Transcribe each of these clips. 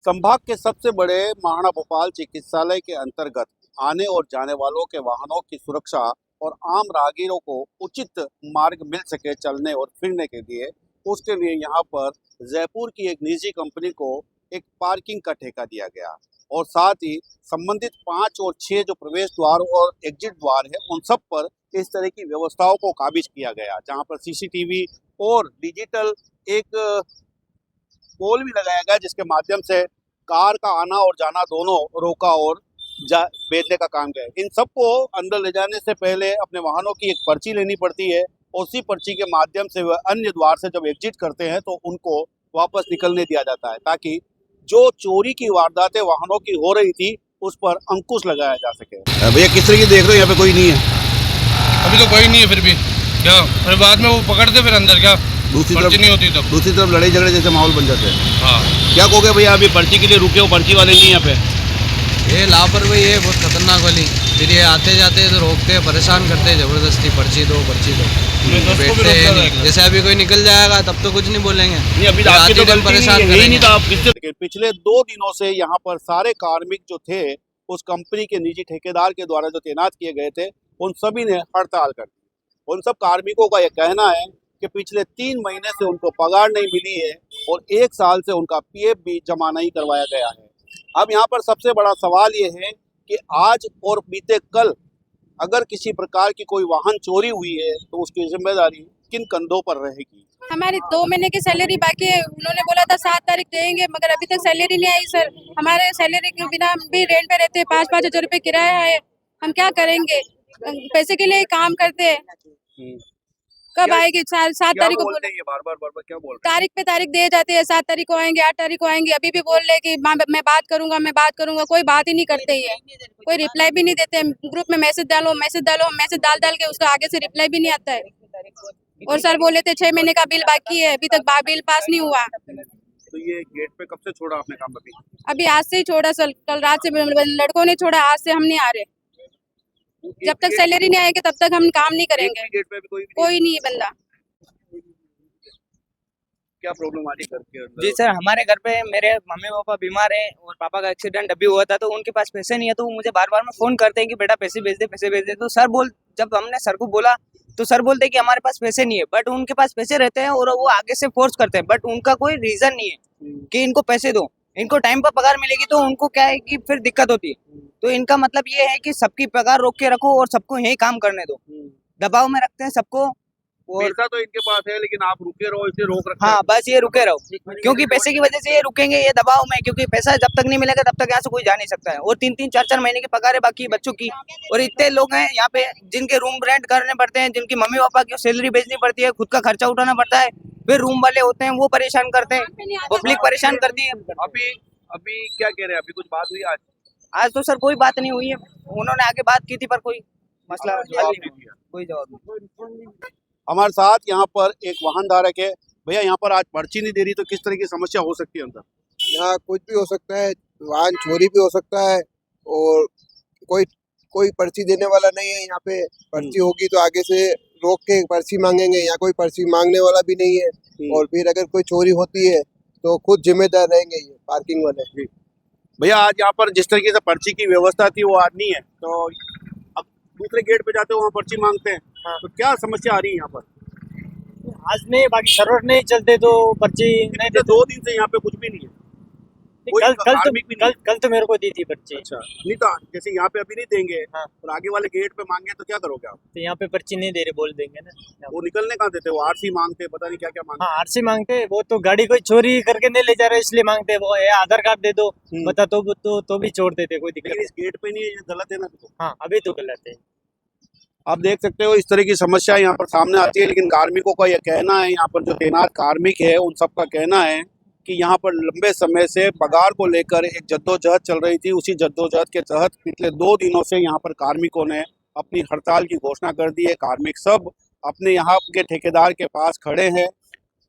संभाग के सबसे बड़े महाराणा भोपाल चिकित्सालय के अंतर्गत आने और जाने वालों के वाहनों की सुरक्षा और आम राहगीरों को उचित मार्ग मिल सके चलने और फिरने के लिए, उसके लिए यहाँ पर जयपुर की एक निजी कंपनी को एक पार्किंग का ठेका दिया गया और साथ ही संबंधित 5 और 6 जो प्रवेश द्वार और एग्जिट द्वार है उन सब पर इस तरह की व्यवस्थाओं को काबिज किया गया, जहाँ पर सीसीटीवी और डिजिटल एक पोल भी लगाया गया जिसके माध्यम से कार का आना और जाना दोनों रोका और भेजने का काम किया। इन सबको अंदर ले जाने से पहले अपने वाहनों की एक पर्ची लेनी पड़ती है और उसी पर्ची के माध्यम से वह अन्य द्वार से जब एग्जिट करते हैं तो उनको वापस निकलने दिया जाता है, ताकि जो चोरी की वारदातें वाहनों की हो रही थी उस पर अंकुश लगाया जा सके। भैया किस तरह की देख रहे हो, यहाँ पे कोई नहीं है? अभी तो कोई नहीं है, फिर भी क्या अरे बाद में वो पकड़ते फिर अंदर क्या दूसरी पर्ची नहीं होती तब। दूसरी तरफ लड़ाई झगड़े जैसे माहौल बन जाते हैं। हाँ क्या कहोगे भैया, अभी पर्ची के लिए रुके हो, पर्ची वाले नहीं यहाँ पे? ये लापरवाही है बहुत खतरनाक वाली। फिर ये आते जाते तो रोकते हैं, परेशान करते हैं जबरदस्ती, पर्ची दो पर्ची दो। बैठते हैं नहीं, जैसे अभी कोई निकल जाएगा तब तो कुछ नहीं बोलेंगे। नहीं, अभी आपकी तो गलती परेशान नहीं है, नहीं था आप लेकिन पिछले 2 दिनों से यहाँ पर सारे कार्मिक जो थे उस कंपनी के निजी ठेकेदार के द्वारा जो तैनात किए गए थे उन सभी ने हड़ताल कर दी। उन सब कार्मिकों का यह कहना है कि पिछले 3 महीने से उनको पगार नहीं मिली है और 1 साल से उनका पीएफ भी जमा नहीं करवाया गया है। अब यहाँ पर सबसे बड़ा सवाल ये है कि आज और बीते कल अगर किसी प्रकार की कोई वाहन चोरी हुई है तो उसकी जिम्मेदारी किन कंधों पर रहेगी? हमारी 2 महीने की सैलरी बाकी है। उन्होंने बोला था 7 तारीख देंगे, मगर अभी तक सैलरी नहीं आई सर। हमारे सैलरी के बिना हम भी रेंट पे रहते हैं, 5-5 हजार रुपए किराया है। हम क्या करेंगे? पैसे के लिए काम करते हैं। कब आएगी? 7 तारीख को बोले, बार क्या बोल तारीख पे तारीख दिए जाते हैं। 7 तारीख को आएंगे, 8 तारीख को आएंगे। अभी भी बोल रहे कि मैं बात करूंगा। कोई बात ही नहीं करते है, कोई रिप्लाई भी नहीं देते। ग्रुप में मैसेज डालो, मैसेज डाल के उसका आगे से रिप्लाई भी नहीं आता है। और सर बोले थे 6 महीने का बिल बाकी है, अभी तक बिल पास नहीं हुआ। तो ये गेट पे कब से छोड़ा आपने काम? अभी आज से ही छोड़ा सर, कल रात से लड़कों ने छोड़ा, आज से हम नहीं आ रहे। जब तक सैलरी नहीं आएगी तब तक हम काम नहीं करेंगे। गेट पे भी कोई नहीं है बंदा। क्या प्रॉब्लम आ रही है घर के अंदर? जी सर, हमारे घर पे मेरे मम्मी पापा बीमार हैं और पापा का एक्सीडेंट अभी हुआ था, तो उनके पास पैसे नहीं है। तो वो मुझे बार बार में फोन करते हैं कि बेटा पैसे भेज दे। तो जब हमने सर को बोला तो सर बोलते हैं कि हमारे पास पैसे नहीं है, बट उनके पास पैसे रहते हैं और वो आगे से फोर्स करते हैं, बट उनका कोई रीजन नहीं है कि इनको पैसे दो। इनको टाइम पर पगार मिलेगी तो उनको क्या है कि फिर दिक्कत होती है। तो इनका मतलब ये है कि सबकी पगार रोक के रखो और सबको यही काम करने दो। दबाव में रखते हैं सबको। और पैसा तो इनके पास है लेकिन आप रुके रहो, इसे रोक रखा हाँ, बस ये रुके रहो, क्योंकि पैसे की वजह से ये रुकेंगे, ये दबाव में। क्योंकि पैसा जब तक नहीं मिलेगा तब तक यहाँ से कोई जा नहीं सकता है। और 3-3, 4-4 महीने की पगार है बाकी बच्चों की। और इतने लोग हैं यहाँ पे जिनके रूम रेंट करने पड़ते हैं, जिनकी मम्मी पापा की सैलरी भेजनी पड़ती है, खुद का खर्चा उठाना पड़ता है। फिर रूम वाले होते हैं वो परेशान करते हैं, पब्लिक परेशान करती है। अभी क्या कह रहे हैं? अभी कुछ बात हुई आज तो सर कोई बात नहीं हुई है। उन्होंने आगे बात की थी पर कोई मसला हल नहीं हुआ, कोई जवाब नहीं। हमारे साथ यहाँ पर एक वाहन धारक है। भैया, यहाँ पर आज पर्ची नहीं दे रही तो किस तरह की समस्या हो सकती है अंदर? यहाँ कुछ भी हो सकता है, वाहन चोरी भी हो सकता है और कोई पर्ची देने वाला नहीं है यहाँ पे। पर्ची होगी तो आगे से रोक के पर्ची मांगेंगे, यहाँ कोई पर्ची मांगने वाला भी नहीं है। और फिर अगर कोई चोरी होती है तो खुद जिम्मेदार रहेंगे ये पार्किंग वाले। भैया, आज यहाँ पर जिस तरीके से पर्ची की व्यवस्था थी वो आज नहीं है, तो अब दूसरे गेट पे जाते हो वहाँ पर्ची मांगते हैं। हाँ। तो क्या समस्या आ रही है यहाँ पर? आज नहीं, बाकी सर्वर नहीं चलते तो पर्ची नहीं देते। 2 दिन से यहाँ पे कुछ भी नहीं है। कल तो मेरे को दी थी पर्ची। अच्छा, नहीं तो जैसे यहाँ पे अभी नहीं देंगे। हाँ। और आगे वाले गेट पे मांगे तो क्या करोगे आप? तो यहाँ पे पर्ची नहीं दे रहे, बोल देंगे ना। वो निकलने कहाँ देते? वो आरसी मांगते, पता नहीं क्या क्या मांगते। हाँ, आरसी मांगते। वो तो गाड़ी कोई चोरी करके नहीं ले जा रहे इसलिए मांगते। वो आधार कार्ड दे दो बता तो भी छोड़ देते, कोई दिक्कत। इस गेट पे नहीं है, ये गलत है ना? तो हाँ, अभी तो गलत है। आप देख सकते हो इस तरह की समस्या यहाँ पर सामने आती है, लेकिन कार्मिकों का यह कहना है, यहाँ पर जो तैनात कार्मिक है उन सब का कहना है कि यहाँ पर लंबे समय से पगार को लेकर एक जद्दोजहद चल रही थी। उसी जद्दोजहद के तहत पिछले 2 दिनों से यहाँ पर कार्मिकों ने अपनी हड़ताल की घोषणा कर दी है। कार्मिक सब अपने यहाँ के ठेकेदार के पास खड़े हैं।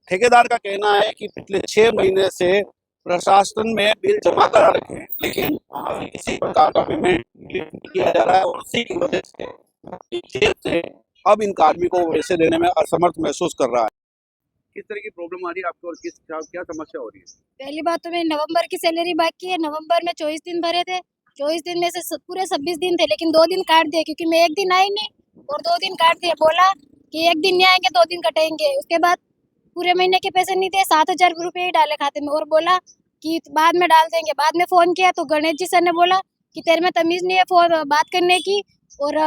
ठेकेदार का कहना है कि पिछले 6 महीने से प्रशासन में बिल जमा करा रखे हैं, लेकिन किसी प्रकार का पेमेंट नहीं किया जा रहा है और उसी की वजह से अब इन कार्मिकों को पैसे देने में असमर्थ महसूस कर रहा है। किस तरह की प्रॉब्लम आ रही है आपको और क्या समस्या हो रही है? पहली बात तो मेरी नवंबर की सैलरी बाकी है। नवंबर में 24 दिन भरे थे, 24 दिन में से पूरे 26 दिन थे, लेकिन 2 दिन काट दिए क्योंकि मैं एक दिन आई नहीं और 2 दिन काट दिए। बोला कि एक दिन नहीं आएंगे 2 दिन कटेंगे। उसके बाद पूरे महीने के पैसे नहीं थे, 7,000 रुपये ही डाले खाते में और बोला कि बाद में डाल देंगे। बाद में फ़ोन किया तो गणेश जी सर ने बोला कि तेरे में तमीज़ नहीं है फ़ोन बात करने की और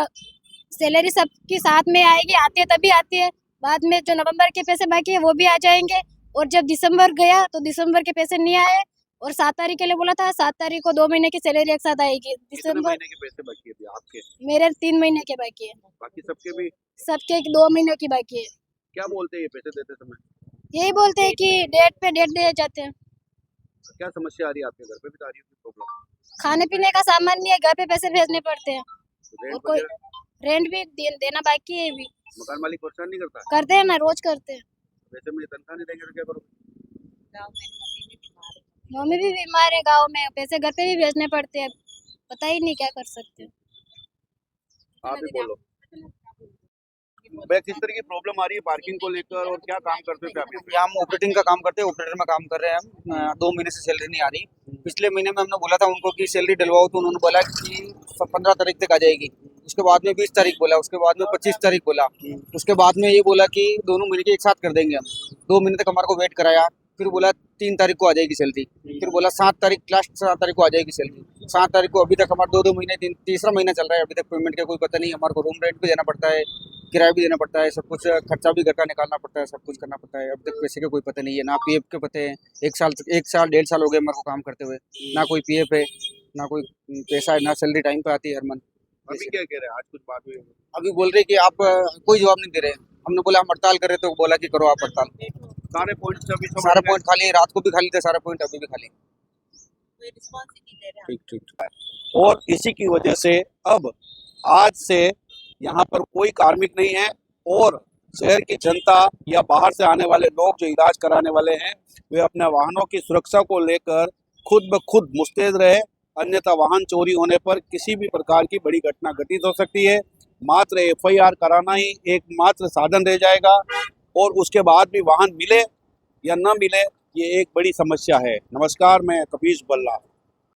सैलरी सबकी साथ में आएगी, आती है तभी आती है। बाद में जो नवंबर के पैसे बाकी है वो भी आ जाएंगे। और जब दिसंबर गया तो दिसंबर के पैसे नहीं आए और 7 तारीख के लिए बोला था, 7 तारीख को 2 महीने की सैलरी एक साथ आएगी। कितने दिसंबर महीने के पैसे बाकी है अभी आपके? मेरे 3 महीने के बाकी है, बाकी सबके भी सबके 2 महीने की बाकी है। क्या बोलते हैं ये पैसे देते समय? यही बोलते हैं कि डेट पे डेट दे जाते हैं। क्या समस्या आ रही है आपके घर पे भी आ रही है प्रॉब्लम? खाने पीने का सामान नहीं है, घर पे पैसे भेजने पड़ते हैं रेंट और कोई वगैरह रेंट भी देना बाकी है। भी मकान मालिक परेशान नहीं करता? करते हैं ना, रोज करते हैं। वैसे मुझे तनख्वाह नहीं देंगे तो क्या करोगे? मम्मी भी बीमार है गांव में, पैसे घर पे भी भेजने पड़ते हैं, पता ही नहीं क्या कर सकते हैं। आप ही बोलो भैया, किस तरह की प्रॉब्लम आ रही है पार्किंग को लेकर और क्या काम करते थे आप यहाँ पे? यहाँ हम ऑपरेटिंग का काम करते हैं, ऑपरेटर में काम कर रहे हैं हम। 2 महीने से सैलरी नहीं आ रही। पिछले महीने में हमने बोला था उनको कि सैलरी डलवाओ तो उन्होंने बोला कि 15 तारीख तक आ जाएगी। उसके बाद में 20 तारीख बोला, उसके बाद में 25 तारीख बोला, उसके बाद में ये बोला कि दोनों महीने के एक साथ कर देंगे हम। 2 महीने तक हमारे को वेट कराया, फिर बोला 3 तारीख को आ जाएगी सैलरी, फिर बोला 7 तारीख लास्ट 7 तारीख को आ जाएगी सैलरी। 7 तारीख को अभी तक हमारे 2 महीने तीसरा महीना चल रहा है, अभी तक पेमेंट का कोई पता नहीं। हमारे को रूम रेंट भी देना पड़ता है, किराया भी देना पड़ता है, सब कुछ खर्चा भी घर का निकालना पड़ता है, सब कुछ करना पड़ता है। अभी तक पैसे का कोई पता नहीं है, ना पीएफ के पते हैं। 1 साल 1.5 साल हो गए हमारे को काम करते हुए, ना कोई पीएफ है, ना कोई पैसा है, ना सैलरी टाइम पे आती है हर मंथ। अभी क्या कह रहे हैं? आज कुछ बात हुई? अभी बोल रहे कि आप कोई जवाब नहीं दे रहे। हमने बोला हम हड़ताल कर रहे तो बोला कि करो आप हड़ताल। सारे पॉइंट्स अभी सब सारे पॉइंट खाली है, रात को भी खाली थे सारे पॉइंट, अभी भी खाली। ठीक ठीक। और इसी की वजह से अब आज से यहाँ पर कोई कार्मिक नहीं है और शहर की जनता या बाहर से आने वाले लोग जो इलाज कराने वाले हैं वे अपने वाहनों की सुरक्षा को लेकर खुद ब खुद मुस्तैद रहे, अन्यथा वाहन चोरी होने पर किसी भी प्रकार की बड़ी घटना घटित हो सकती है। मात्र FIR कराना ही एकमात्र साधन रह जाएगा और उसके बाद भी वाहन मिले या न मिले ये एक बड़ी समस्या है। नमस्कार, मैं कपीश बल्ला।